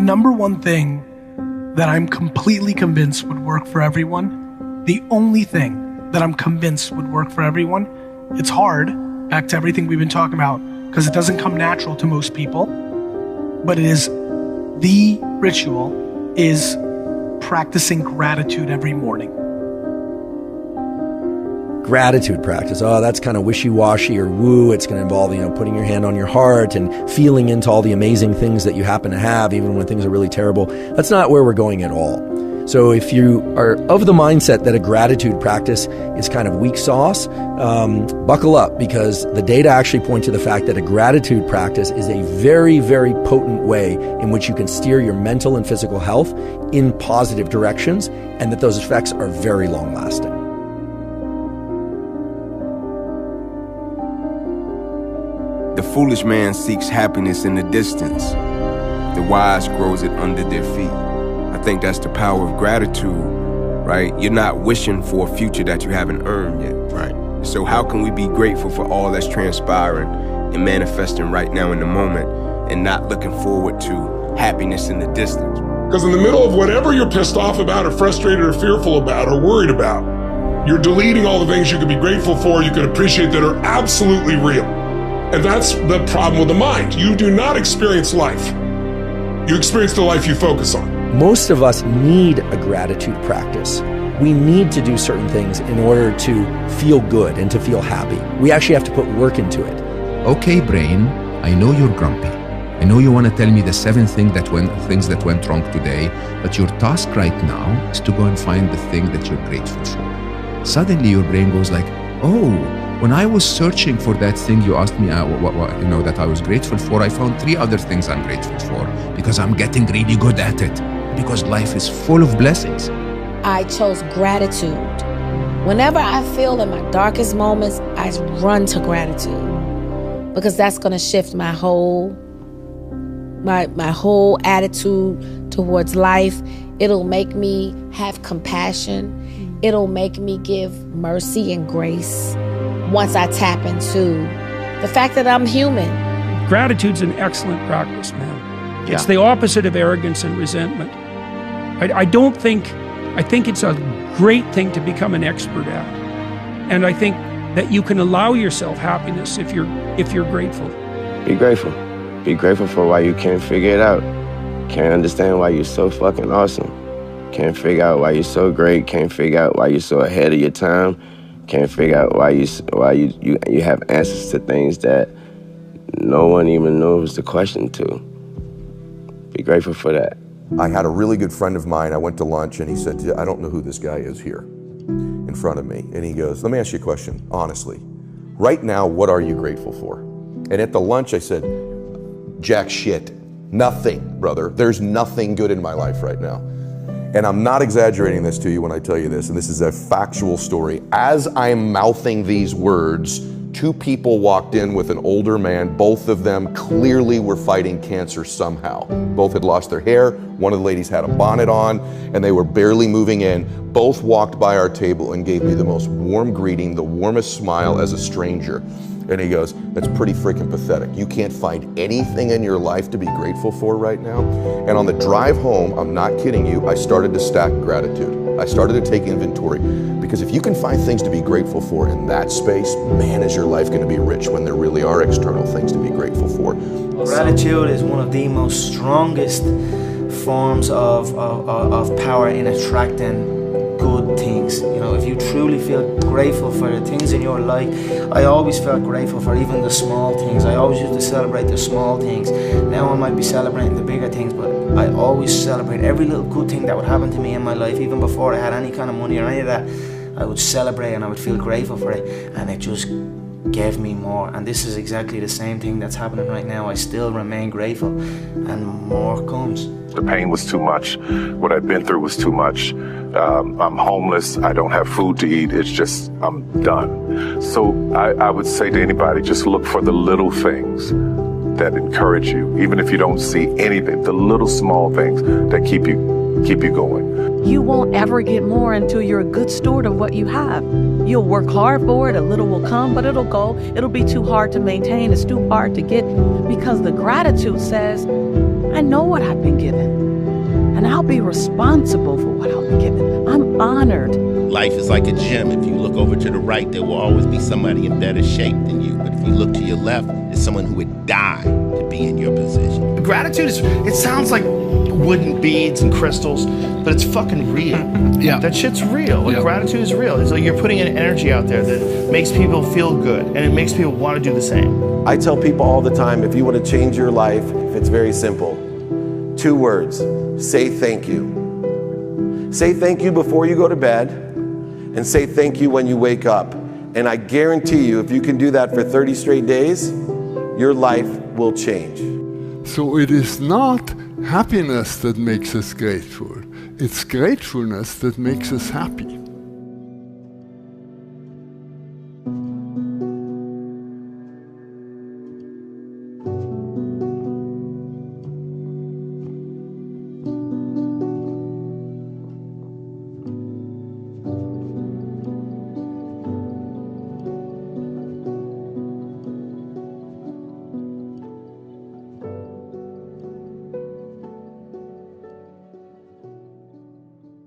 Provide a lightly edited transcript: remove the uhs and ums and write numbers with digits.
Number one thing that I'm completely convinced would work for everyone, the only thing that I'm convinced would work for everyone, it's hard, back to everything we've been talking about, because it doesn't come natural to most people, but it is, the ritual is practicing gratitude every morning. Gratitude practice. Oh, that's kind of wishy-washy or woo. It's going to involve, putting your hand on your heart and feeling into all the amazing things that you happen to have, even when things are really terrible. That's not where we're going at all. So if you are of the mindset that a gratitude practice is kind of weak sauce, buckle up, because the data actually point to the fact that a gratitude practice is a very, very potent way in which you can steer your mental and physical health in positive directions, and that those effects are very long-lasting. The foolish man seeks happiness in the distance. The wise grows it under their feet. I think that's the power of gratitude, right? You're not wishing for a future that you haven't earned yet, right? So how can we be grateful for all that's transpiring and manifesting right now in the moment and not looking forward to happiness in the distance? Because in the middle of whatever you're pissed off about or frustrated or fearful about or worried about, you're deleting all the things you could be grateful for, you could appreciate that are absolutely real. And that's the problem with the mind. You do not experience life. You experience the life you focus on. Most of us need a gratitude practice. We need to do certain things in order to feel good and to feel happy. We actually have to put work into it. Okay, brain, I know you're grumpy. I know you want to tell me the 7 things that went wrong today, but your task right now is to go and find the thing that you're grateful for. Suddenly your brain goes like, oh, when I was searching for that thing you asked me that I was grateful for, I found 3 other things I'm grateful for because I'm getting really good at it, because life is full of blessings. I chose gratitude. Whenever I feel in my darkest moments, I run to gratitude, because that's going to shift my whole attitude towards life. It'll make me have compassion. It'll make me give mercy and grace once I tap into the fact that I'm human. Gratitude's an excellent practice, man. It's the opposite of arrogance and resentment. I think it's a great thing to become an expert at. And I think that you can allow yourself happiness if you're grateful. Be grateful. Be grateful for why you can't figure it out. Can't understand why you're so fucking awesome. Can't figure out why you're so great. Can't figure out why you're so ahead of your time. Can't figure out why you have answers to things that no one even knows the question to. Be grateful for that. I had a really good friend of mine. I went to lunch and he said, I don't know who this guy is here in front of me. And he goes, let me ask you a question, honestly. Right now, what are you grateful for? And at the lunch I said, jack shit. Nothing, brother. There's nothing good in my life right now. And I'm not exaggerating this to you when I tell you this, and this is a factual story. As I'm mouthing these words, 2 people walked in with an older man. Both of them clearly were fighting cancer somehow. Both had lost their hair. One of the ladies had a bonnet on, and they were barely moving in. Both walked by our table and gave me the most warm greeting, the warmest smile as a stranger. And he goes, that's pretty freaking pathetic. You can't find anything in your life to be grateful for right now? And on the drive home, I'm not kidding you, I started to stack gratitude. I started to take inventory, because if you can find things to be grateful for in that space, man, is your life going to be rich when there really are external things to be grateful for. Gratitude is one of the most strongest forms of power in attracting good things. If you truly feel grateful for the things in your life, I always felt grateful for even the small things. I always used to celebrate the small things. Now I might be celebrating the bigger things, but I always celebrate every little good thing that would happen to me in my life. Even before I had any kind of money or any of that, I would celebrate and I would feel grateful for it, and it just gave me more. And this is exactly the same thing that's happening right now. I still remain grateful, and more comes. The pain was too much. What I've been through was too much. I'm homeless. I don't have food to eat. It's just, I'm done. So I would say to anybody, just look for the little things that encourage you. Even if you don't see anything, the little small things that keep you going. You won't ever get more until you're a good steward of what you have. You'll work hard for it, a little will come, but it'll go. It'll be too hard to maintain, it's too hard to get, because the gratitude says, I I know what I've been given, and I'll be responsible for what I'll be given. I'm honored. Life is like a gym. If you look over to the right, there will always be somebody in better shape than you. But if you look to your left, there's someone who would die to be in your position. Gratitude is, it sounds like wooden beads and crystals, but it's fucking real. Yeah. That shit's real. Like, Yeah. gratitude is real. It's like you're putting an energy out there that makes people feel good, and it makes people want to do the same. I tell people all the time, if you want to change your life, it's very simple. 2 words, say thank you. Say thank you before you go to bed, and say thank you when you wake up. And I guarantee you, if you can do that for 30 straight days, your life will change. So it is not happiness that makes us grateful. It's gratefulness that makes us happy.